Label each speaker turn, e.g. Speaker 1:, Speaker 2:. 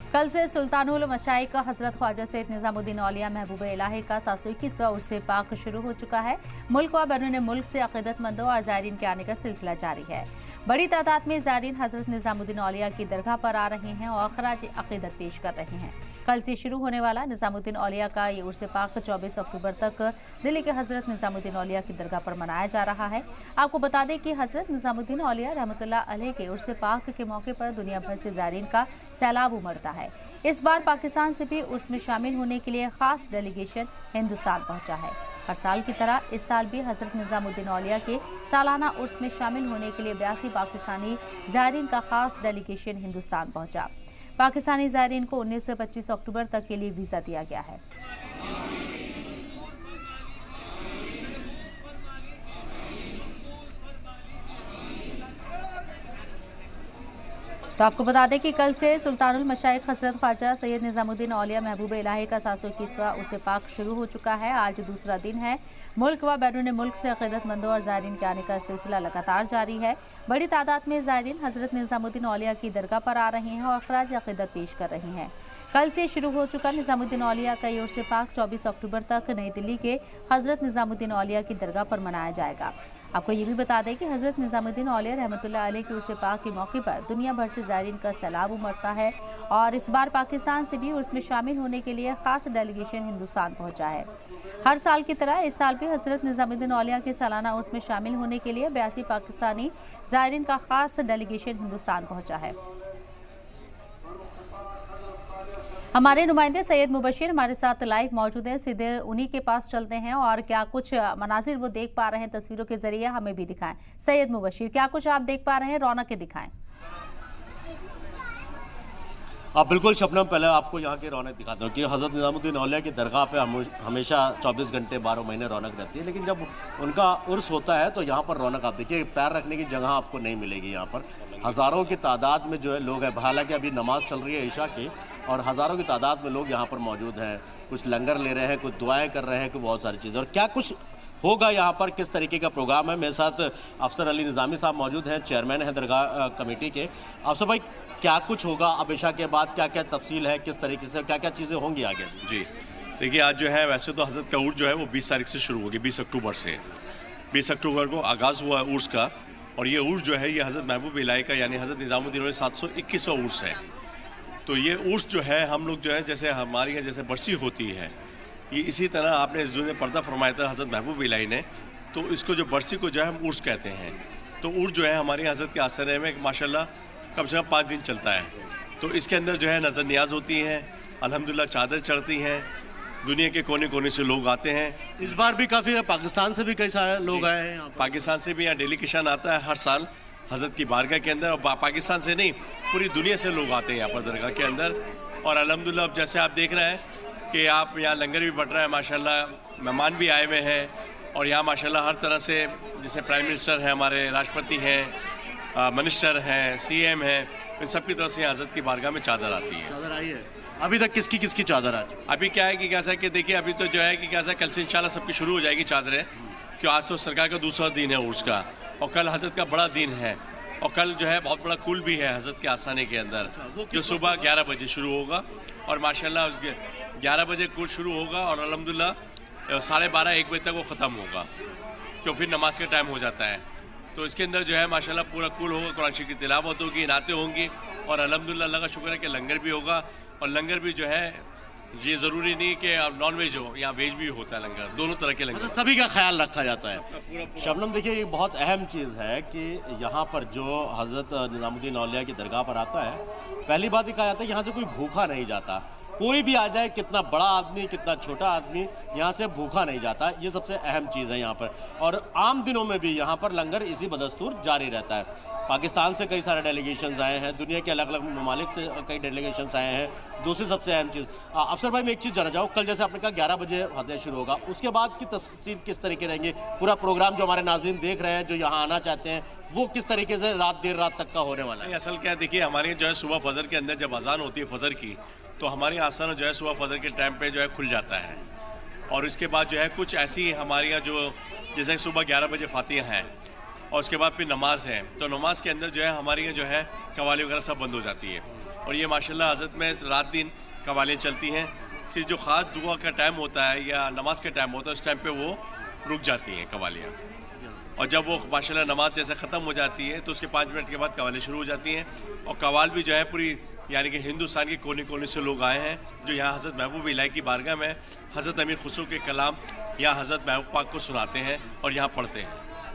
Speaker 1: कल से सुल्तानुल मशाइख हजरत ख्वाजा सैयद निजामुद्दीन औलिया महबूब इलाही का 721वां उर्स पाक शुरू हो चुका है। मुल्क व बैरून मुल्क से अक़ीदतमंदों और ज़ायरीन के आने का सिलसिला जारी है। बड़ी तादाद में ज़ायरीन हजरत निजामुद्दीन औलिया की दरगाह पर आ रहे हैं और खराज अक़ीदत पेश कर रहे हैं। कल से शुरू होने वाला निजामुद्दीन औलिया का ये उर्स पाक 24 अक्टूबर तक दिल्ली के हजरत निजामुद्दीन औलिया की दरगाह पर मनाया जा रहा है। आपको बता दें कि हजरत निजामुद्दीन औलिया रहमतुल्लाह अलैह के उर्स पाक के मौके पर दुनिया भर से ज़ायरीन का सैलाब उमड़ता है। इस बार पाकिस्तान से भी उर्स में शामिल होने के लिए खास डेलीगेशन हिंदुस्तान पहुंचा है। हर साल की तरह इस साल भी हजरत निजामुद्दीन औलिया के सालाना उर्स में शामिल होने के लिए 82 पाकिस्तानी ज़ायरीन का खास डेलीगेशन हिंदुस्तान पहुंचा। पाकिस्तानी ज़ायरीन को 19 से 25 अक्टूबर तक के लिए वीज़ा दिया गया है। तो आपको बता दें कि कल से सुल्तानुल मशाइख हजरत ख्वाजा सैयद निजामुद्दीन औलिया महबूब इलाही का 721वां उर्स पाक शुरू हो चुका है। आज दूसरा दिन है। मुल्क व बैरून मुल्क से अक़ीदतमंदों और ज़ायरीन के आने का सिलसिला लगातार जारी है। बड़ी तादाद में ज़ायरीन हजरत निजामुद्दीन औलिया की दरगाह पर आ रहे हैं और खराज अक़ीदत पेश कर रहे हैं। कल से शुरू हो चुका निजामुद्दीन औलिया का ये उर्स पाक 24 अक्टूबर तक नई दिल्ली के हजरत निजामुद्दीन औलिया की दरगाह पर मनाया जाएगा। आपको ये भी बता दें कि हजरत निजामुद्दीन औलिया रहमतुल्लाह अलैह के उर्स पाक के मौके पर दुनिया भर से ज़ायरीन का सैलाब उमड़ता है और इस बार पाकिस्तान से भी उर्स में शामिल होने के लिए खास डेलीगेशन हिंदुस्तान पहुंचा है। हर साल की तरह इस साल भी हजरत निजामुद्दीन औलिया के सालाना उर्स में शामिल होने के लिए 82 पाकिस्तानी ज़ायरीन का खास डेलीगेशन हिंदुस्तान पहुंचा है। हमारे नुमाइंदे सैयद मुबशिर हमारे साथ लाइव मौजूद हैं। सीधे उन्हीं के पास चलते हैं और क्या कुछ मनाजिर वो देख पा रहे हैं तस्वीरों के जरिए हमें भी दिखाएं। सैयद मुबशिर, क्या कुछ आप देख पा रहे हैं, रौनकें दिखाएं।
Speaker 2: बिल्कुल शबनम, पहले आपको यहाँ की रौनक दिखाता हूँ कि हज़रत निज़ामुद्दीन औलिया की दरगाह पे हमेशा 24 घंटे 12 महीने रौनक रहती है, लेकिन जब उनका उर्स होता है तो यहाँ पर रौनक आप देखिए, पैर रखने की जगह आपको नहीं मिलेगी। यहाँ पर हज़ारों की तादाद में जो है लोग हैं। हालांकि अभी नमाज़ चल रही है ईशा की और हज़ारों की तादाद में लोग यहाँ पर मौजूद हैं। कुछ लंगर ले रहे हैं, कुछ दुआएँ कर रहे हैं, कुछ बहुत सारी चीज़ें। और क्या कुछ होगा यहाँ पर, किस तरीके का प्रोग्राम है, मेरे साथ अफसर अली निज़ामी साहब मौजूद हैं, चेयरमैन हैं दरगाह कमेटी के। अफसर भाई, क्या कुछ होगा अब ईशा के बाद, क्या क्या तफसील है, किस तरीके से क्या क्या चीज़ें होंगी आगे?
Speaker 3: जी देखिए, आज जो है वैसे तो हज़रत का उर्स जो है वो 20 तारीख से शुरू होगी, 20 अक्टूबर से। 20 अक्टूबर को आगाज़ हुआ उर्स का और ये उर्स जो है ये हज़रत महबूब इलाही का यानी हज़रत निज़ामुद्दीन 721वां उर्स है। तो ये उर्स जो है हम लोग जो है जैसे हमारी यहाँ जैसे बरसी होती है, ये इसी तरह आपने इस दुनिया पर्दा फरमाया था हज़रत महबूब इलाही ने, तो इसको जो बरसी को जो है हम उर्स कहते हैं। तो उर्स जो है हमारे हज़रत के आसरे में माशाल्लाह कम से कम 5 दिन चलता है। तो इसके अंदर जो है नज़र नियाज होती हैं, अल्हम्दुलिल्लाह चादर चढ़ती हैं, दुनिया के कोने कोने से लोग आते हैं।
Speaker 2: इस बार भी काफ़ी पाकिस्तान से भी कई सारे लोग आए हैं यहाँ पर।
Speaker 3: पाकिस्तान से भी यहाँ डेलीगेशन आता है हर साल हज़रत की बारगाह के अंदर, और पाकिस्तान से नहीं पूरी दुनिया से लोग आते हैं यहाँ पर दरगाह के अंदर। और अल्हम्दुलिल्लाह अब जैसे आप देख रहे हैं कि आप यहाँ लंगर भी बट रहा है, माशाल्लाह मेहमान भी आए हुए हैं। और यहाँ माशाल्लाह हर तरह से जैसे प्राइम मिनिस्टर हैं, हमारे राष्ट्रपति हैं, मिनिस्टर हैं, CM हैं, इन सब की तरफ से यहाँ हज़रत की बारगाह में चादर आती है।
Speaker 2: चादर आई है अभी तक? किसकी किसकी चादर आज?
Speaker 3: अभी क्या है कि कैसा है कि देखिए, अभी तो जो है कि कैसा कल से इंशाल्लाह सबकी शुरू हो जाएगी चादरें, क्योंकि आज तो सरकार का दूसरा दिन है उर्स का और कल हज़रत का बड़ा दिन है। और कल जो है बहुत बड़ा कुल भी है हज़रत के आस्थाने के अंदर, जो सुबह 11 बजे शुरू होगा और माशाल्लाह उसके 11 बजे कुल शुरू होगा और अल्हम्दुलिल्लाह 12:30-1 बजे तक वो ख़त्म होगा, क्योंकि फिर नमाज का टाइम हो जाता है। तो इसके अंदर जो है माशाल्लाह पूरा कुल होगा, कुरान शरीफ की तिलावत होगी, नाते होंगी और अल्हम्दुलिल्लाह अल्लाह का शुक्र है कि लंगर भी होगा। और लंगर भी जो है ये ज़रूरी नहीं कि अब नॉन वेज हो, यहाँ वेज भी होता है लंगर, दोनों तरह के लंगर,
Speaker 2: सभी का ख्याल रखा जाता है। शबनम देखिए, ये बहुत अहम चीज़ है कि यहाँ पर जो हज़रत निज़ामुद्दीन औलिया की दरगाह पर आता है, पहली बात ही कहा जाता है यहाँ से कोई भूखा नहीं जाता। कोई भी आ जाए, कितना बड़ा आदमी कितना छोटा आदमी, यहाँ से भूखा नहीं जाता। ये सबसे अहम चीज़ है यहाँ पर। और आम दिनों में भी यहाँ पर लंगर इसी बदस्तूर जारी रहता है। पाकिस्तान से कई सारे डेलीगेशंस आए हैं, दुनिया के अलग अलग ममालिक से कई डेलीगेशंस आए हैं। दूसरी सबसे अहम चीज़, अफसर भाई मैं एक चीज़ जानना चाहूँ, कल जैसे आपने कहा 11 बजे हदे शुरू होगा, उसके बाद की तस्वीर किस तरीके रहेंगी? पूरा प्रोग्राम जो हमारे नाज़रीन देख रहे हैं, जो यहाँ आना चाहते हैं, वो किस तरीके से देर रात तक का होने वाला है?
Speaker 3: असल क्या है, देखिए हमारे जो है सुबह फजर के अंदर जब अजान होती है फजर की, तो हमारे आस्थाना जो है सुबह फजर के टाइम पे जो है खुल जाता है। और इसके बाद जो है कुछ ऐसी हमारे यहाँ जो जैसे सुबह 11 बजे फातिहा है और उसके बाद फिर नमाज है, तो नमाज के अंदर जो है हमारे यहाँ जो है कवाली वगैरह सब बंद हो जाती है और ये माशाल्लाह हज़रत में रात दिन कवालियाँ चलती हैं। सिर्फ जो ख़ास दुआ का टाइम होता है या नमाज का टाइम होता है उस टाइम पे वो रुक जाती हैं कवालियाँ, और जब वो माशाल्लाह नमाज जैसे ख़त्म हो जाती है तो उसके 5 मिनट के बाद कवालियाँ शुरू हो जाती हैं। और कवाल भी जो है पूरी यानी कि हिंदुस्तान के कोने कोने से लोग आए हैं जो यहाँ हज़रत महबूब इलाही की बारगाह में हज़रत अमीर खुसरो के कलाम यहाँ हज़रत महबूब पाक को सुनाते हैं और यहाँ पढ़ते हैं।